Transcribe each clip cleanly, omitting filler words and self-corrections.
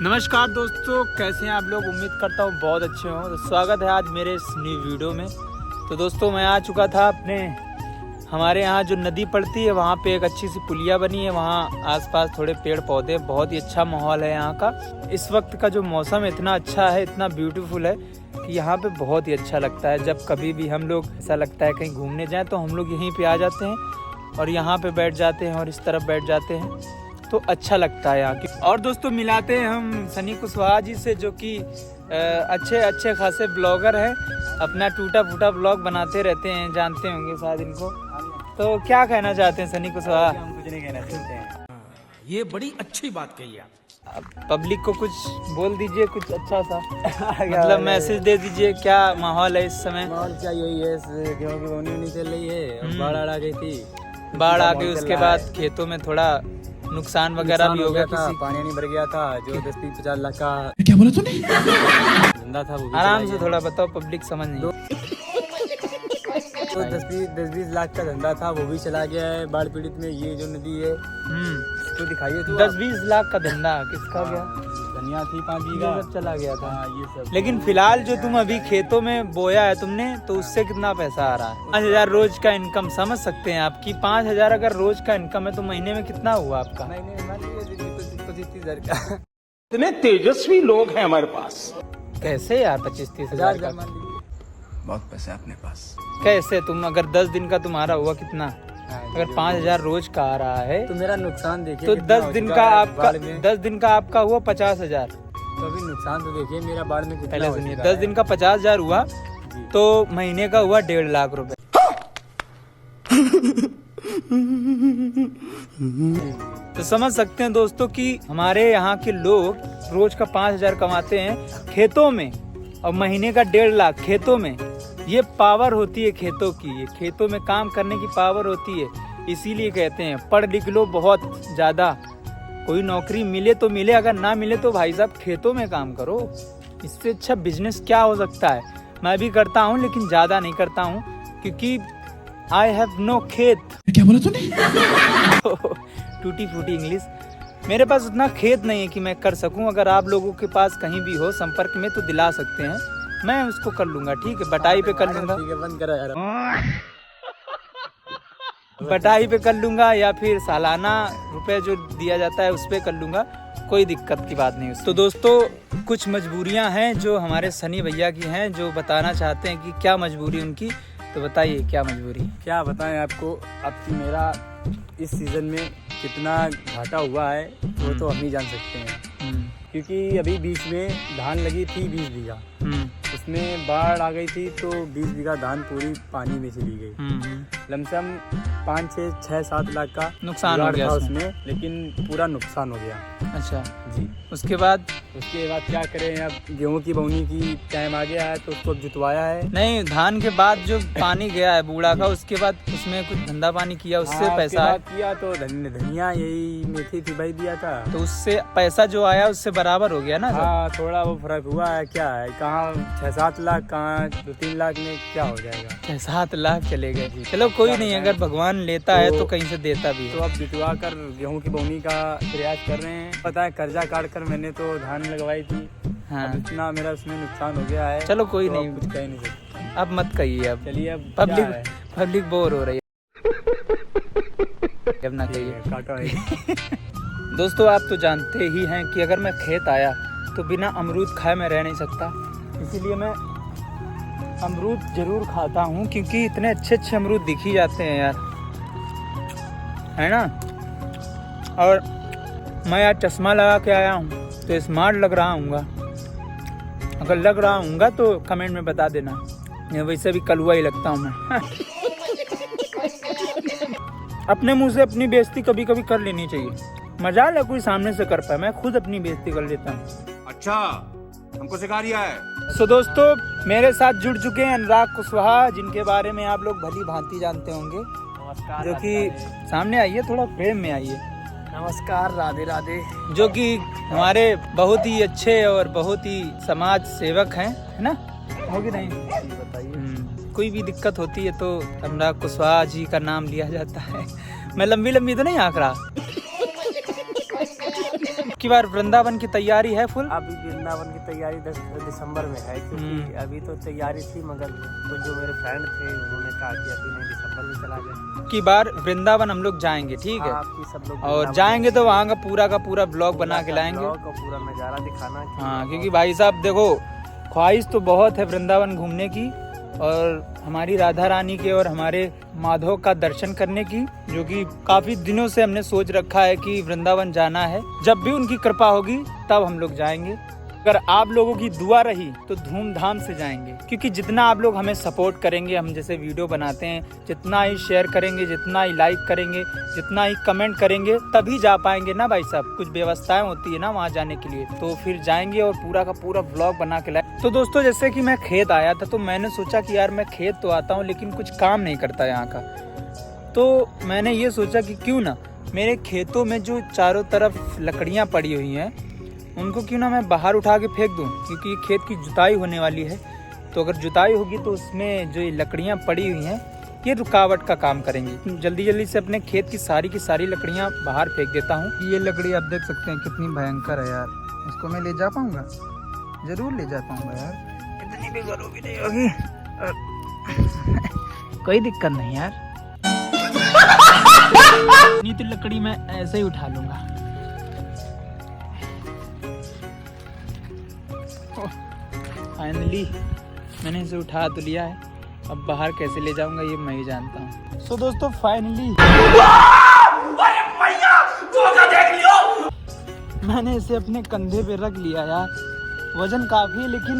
नमस्कार दोस्तों, कैसे हैं आप लोग। उम्मीद करता हूँ बहुत अच्छे हों। तो स्वागत है आज मेरे इस न्यू वीडियो में। तो दोस्तों मैं आ चुका था अपने हमारे यहाँ जो नदी पड़ती है वहाँ पे एक अच्छी सी पुलिया बनी है। वहाँ आसपास थोड़े पेड़ पौधे, बहुत ही अच्छा माहौल है यहाँ का। इस वक्त का जो मौसम इतना अच्छा है, इतना ब्यूटीफुल है कि यहाँ पे बहुत ही अच्छा लगता है। जब कभी भी हम लोग ऐसा लगता है कहीं घूमने जाएँ तो हम लोग यहीं पर आ जाते हैं और यहाँ पर बैठ जाते हैं और इस तरफ बैठ जाते हैं, तो अच्छा लगता है यहाँ की। और दोस्तों मिलाते हैं हम सनी कुशवाहा जी से, जो कि अच्छे खासे ब्लॉगर हैं। अपना टूटा फूटा ब्लॉग बनाते रहते हैं, जानते होंगे शायद इनको। तो क्या कहना चाहते हैं सनी कुशवाहा? हम कुछ नहीं कहना चाहते हैं। ये बड़ी अच्छी बात कही आप। पब्लिक को कुछ बोल दीजिए, कुछ अच्छा सा मतलब मैसेज दे दीजिए। क्या माहौल है इस समय? माहौल क्या यही है, गेहूं की बोनी नहीं चल रही है, बाढ़ आ गई थी। बाढ़ आ गई, उसके बाद खेतों में थोड़ा नुकसान वगैरह भी हो गया था। पानी नहीं भर गया था। जो 10-50 लाख का क्या बोला तूने? धंधा था वो भी आराम से थोड़ा बताओ, पब्लिक समझ नहीं। तो 10-20 लाख का धंधा था, वो भी चला गया है बाढ़ पीड़ित में। ये जो नदी है तो दिखाइए तो 10-20 लाख का धंधा किसका गया? धनिया थी 5 ये बीघा सब चला गया था। ये सब। लेकिन फिलहाल जो तुम अभी खेतों में बोया है तुमने, तो उससे कितना पैसा आ रहा है? 5,000 रोज का इनकम समझ सकते हैं आपकी। 5,000 अगर रोज का इनकम है तो महीने में कितना हुआ आपका? महीने मान लीजिए 25-30 हज़ार का। इतने तेजस्वी लोग हैं हमारे पास। कैसे यार 25-30 हजार का? मान लीजिए। बहुत पैसे अपने पास। कैसे? तुम अगर 10 दिन का तुम्हारा हुआ कितना? अगर 5,000 रोज का आ रहा है तो मेरा नुकसान देखिए तो कितना 10 हो दिन चुका का है आपका बाढ़ में। 10 दिन का आपका हुआ 50,000। तो अभी नुकसान तो देखिए मेरा बाढ़ में कितना पहले हो सुनिए, चुका 10 है। दिन का 50,000 हुआ तो महीने का हुआ 1.5 लाख रुपए। तो समझ सकते हैं दोस्तों कि हमारे यहाँ के लोग रोज का 5,000 कमाते हैं खेतों में, और महीने का 1.5 लाख खेतों में। ये पावर होती है खेतों की, ये खेतों में काम करने की पावर होती है। इसीलिए कहते हैं पढ़ लिख लो बहुत ज्यादा, कोई नौकरी मिले तो मिले, अगर ना मिले तो भाई साहब खेतों में काम करो। इससे अच्छा बिजनेस क्या हो सकता है? मैं भी करता हूँ लेकिन ज्यादा नहीं करता हूँ, क्योंकि आई हैव नो खेत। क्या बोला तूने? टूटी फूटी इंग्लिश। मेरे पास उतना खेत नहीं है कि मैं कर सकूं। अगर आप लोगों के पास कहीं भी हो संपर्क में तो दिला सकते हैं, मैं उसको कर लूंगा। ठीक है, बटाई पे कर लूंगा, ठीक है, बंद करो यार। बटाई पे कर लूंगा, या फिर सालाना रुपए जो दिया जाता है उस पे कर लूंगा। कोई दिक्कत की बात नहीं। तो दोस्तों कुछ मजबूरियां हैं जो हमारे सनी भैया की हैं, जो बताना चाहते हैं कि क्या मजबूरी उनकी। तो बताइए क्या मजबूरी? क्या बताएं आपको, अब कि मेरा इस सीजन में कितना घाटा हुआ है वो तो हम ही जान सकते हैं। क्योंकि अभी बीच में धान लगी थी 20 बीघा, उसमें बाढ़ आ गई थी तो 20 बीघा धान पूरी पानी में चली गई। लमसम 5-6-7 लाख का नुकसान हो गया था उसमें, लेकिन पूरा नुकसान हो गया। अच्छा जी। उसके बाद क्या करें, अब गेहूं की बोनी की टाइम आ गया है तो उसको जुतवाया है। नहीं, धान के बाद जो पानी गया है बूढ़ा का, उसके बाद उसमें कुछ धंधा पानी किया, उससे पैसा आया? किया तो धनिया यही मेथी थी भाई दिया था, तो उससे पैसा जो आया उससे बराबर हो गया ना? हाँ, थोड़ा वो फर्क हुआ है। क्या है, कहाँ 6-7 लाख, कहाँ 2-3 लाख में क्या हो जाएगा। 6-7 लाख चले गए। चलो कोई नहीं, अगर भगवान लेता है तो कहीं से देता भी है। तो अब जुतवा कर गेहूं की बोनी का प्रयास कर रहे हैं। पता है कर्जा काट कर मैंने तो धान लगवाई थी। हाँ। अब इतना मेरा उसमें नुकसान हो गया है। चलो कोई तो नहीं, अब कुछ कह नहीं सकते। अब मत कहिए। अब चलिए, अब पब्लिक बोर हो रही है। अब ना कहिए। काटो है। दोस्तों आप तो जानते ही हैं कि अगर मैं खेत आया तो बिना अमरूद खाए मैं रह नहीं सकता। इसीलिए मैं अमरूद जरूर खाता हूँ, क्योंकि इतने अच्छे अमरूद दिख ही जाते हैं यार, है ना। और मैं यार चश्मा लगा के आया हूँ तो स्मार्ट लग रहा हूँगा। अगर लग रहा हूँगा तो कमेंट में बता देना। मैं वैसे भी कलुआ ही लगता हूँ मैं। अपने मुंह से अपनी बेइज्जती कभी कभी कर लेनी चाहिए। मजाल है कोई सामने से कर पाए, मैं खुद अपनी बेइज्जती कर लेता हूँ। अच्छा, हमको सिखा रिया है। सो दोस्तों मेरे साथ जुड़ चुके हैं अनुराग कुशवाहा, जिनके बारे में आप लोग भली भांति जानते होंगे। नमस्कार। जो कि सामने आइए, थोड़ा प्रेम में आइए। नमस्कार, राधे राधे। जो कि हमारे बहुत ही अच्छे और बहुत ही समाज सेवक हैं, है ना? हो कि नहीं? बताइए। कोई भी दिक्कत होती है तो अनुराग कुशवाहा जी का नाम लिया जाता है। मैं लंबी तो नहीं आंक रहा। की बार वृंदावन की तैयारी है फुल? अभी वृंदावन की तैयारी 10 दिसंबर में है, क्योंकि अभी तो तैयारी थी, मगर कुछ जो मेरे फ्रेंड थे उन्होंने कहा कि अभी नहीं, दिसंबर में चला जाए। की बार वृंदावन हम लोग जाएंगे, ठीक है? आपकी सब लोग और जाएंगे तो वहाँ का पूरा ब्लॉग बना के लाएंगे, पूरा नज़ारा दिखाना। हाँ, क्योंकि भाई साहब देखो, ख्वाहिश तो बहुत है वृंदावन घूमने की और हमारी राधा रानी के और हमारे माधव का दर्शन करने की, जो कि काफी दिनों से हमने सोच रखा है कि वृंदावन जाना है। जब भी उनकी कृपा होगी तब हम लोग जाएंगे। अगर आप लोगों की दुआ रही तो धूमधाम से जाएंगे, क्योंकि जितना आप लोग हमें सपोर्ट करेंगे, हम जैसे वीडियो बनाते हैं, जितना ही शेयर करेंगे, जितना ही लाइक करेंगे, जितना ही कमेंट करेंगे, तभी जा पाएंगे ना भाई साहब। कुछ व्यवस्थाएं होती है ना वहाँ जाने के लिए, तो फिर जाएंगे और पूरा का पूरा व्लॉग बना के लाए। तो दोस्तों, जैसे कि मैं खेत आया था तो मैंने सोचा कि यार मैं खेत तो आता हूँ लेकिन कुछ काम नहीं करता यहाँ का, तो मैंने ये सोचा कि क्यों ना मेरे खेतों में जो चारों तरफ लकड़ियाँ पड़ी हुई हैं उनको क्यों ना मैं बाहर उठा के फेंक दूं, क्योंकि खेत की जुताई होने वाली है। तो अगर जुताई होगी तो उसमें जो ये लकड़ियाँ पड़ी हुई हैं ये रुकावट का काम करेंगी। जल्दी जल्दी से अपने खेत की सारी लकड़ियाँ बाहर फेंक देता हूँ। ये लकड़ी आप देख सकते हैं कितनी भयंकर है यार, इसको मैं ले जा पाऊँगा? जरूर ले जा पाऊँगा यार, इतनी भी जरूरी नहीं होगी, कोई दिक्कत नहीं यार, इतनी तो लकड़ी मैं ऐसे ही उठा लूँगा। फाइनली मैंने इसे उठा तो लिया है, अब बाहर कैसे ले जाऊंगा ये मैं ही जानता हूँ। सो दोस्तों, फाइनली मैंने इसे अपने कंधे पे रख लिया यार। वजन काफी है लेकिन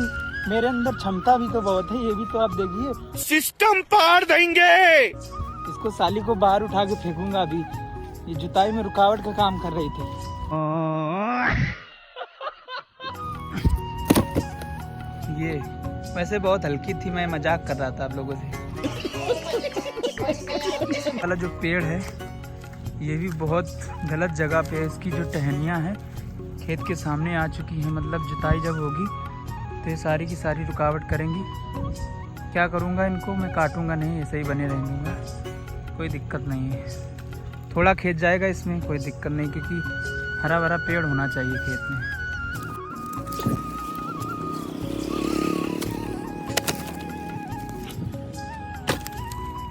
मेरे अंदर क्षमता भी तो बहुत है, ये भी तो आप देखिए। सिस्टम पार देंगे। इसको साली को बाहर उठा के फेंकूंगा। अभी ये जुताई में रुकावट का काम कर रही थी। ये वैसे बहुत हल्की थी, मैं मजाक कर रहा था आप लोगों से। वाला जो पेड़ है ये भी बहुत गलत जगह पे है, इसकी जो टहनियाँ हैं खेत के सामने आ चुकी हैं, मतलब जुताई जब होगी तो ये सारी की सारी रुकावट करेंगी। क्या करूँगा, इनको मैं काटूँगा नहीं, ऐसे ही बने रहेंगे, कोई दिक्कत नहीं है। थोड़ा खेत जाएगा इसमें, कोई दिक्कत नहीं, क्योंकि हरा भरा पेड़ होना चाहिए खेत में।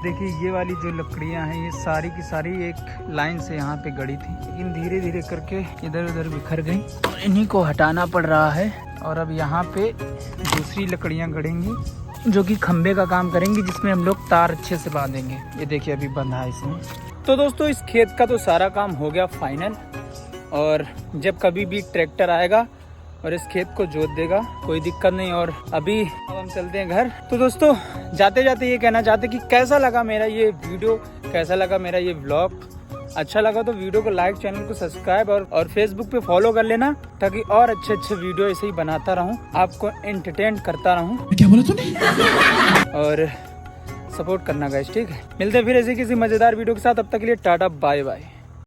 देखिए ये वाली जो लकड़ियां हैं ये सारी की सारी एक लाइन से यहाँ पे गड़ी थी, लेकिन धीरे धीरे करके इधर उधर बिखर गई और इन्हीं को हटाना पड़ रहा है। और अब यहाँ पे दूसरी लकड़ियाँ गड़ेंगी जो कि खंबे का काम करेंगी, जिसमें हम लोग तार अच्छे से बांधेंगे। ये देखिए अभी बंधा है इसमें। तो दोस्तों, इस खेत का तो सारा काम हो गया फाइनल, और जब कभी भी ट्रैक्टर आएगा और इस खेत को जोत देगा, कोई दिक्कत नहीं। और अभी अब हम चलते हैं घर। तो दोस्तों, जाते जाते ये कहना चाहते कि कैसा लगा मेरा ये वीडियो, कैसा लगा मेरा ये व्लॉग। अच्छा लगा तो वीडियो को लाइक, चैनल को सब्सक्राइब और फेसबुक पे फॉलो कर लेना, ताकि और अच्छे वीडियो ऐसे ही बनाता रहूं, आपको एंटरटेन करता रहूं। क्या बोला तूने? और सपोर्ट करना गाइस, ठीक है? मिलते हैं फिर ऐसे किसी मजेदार वीडियो के साथ, तब तक के लिए टाटा बाय बाय।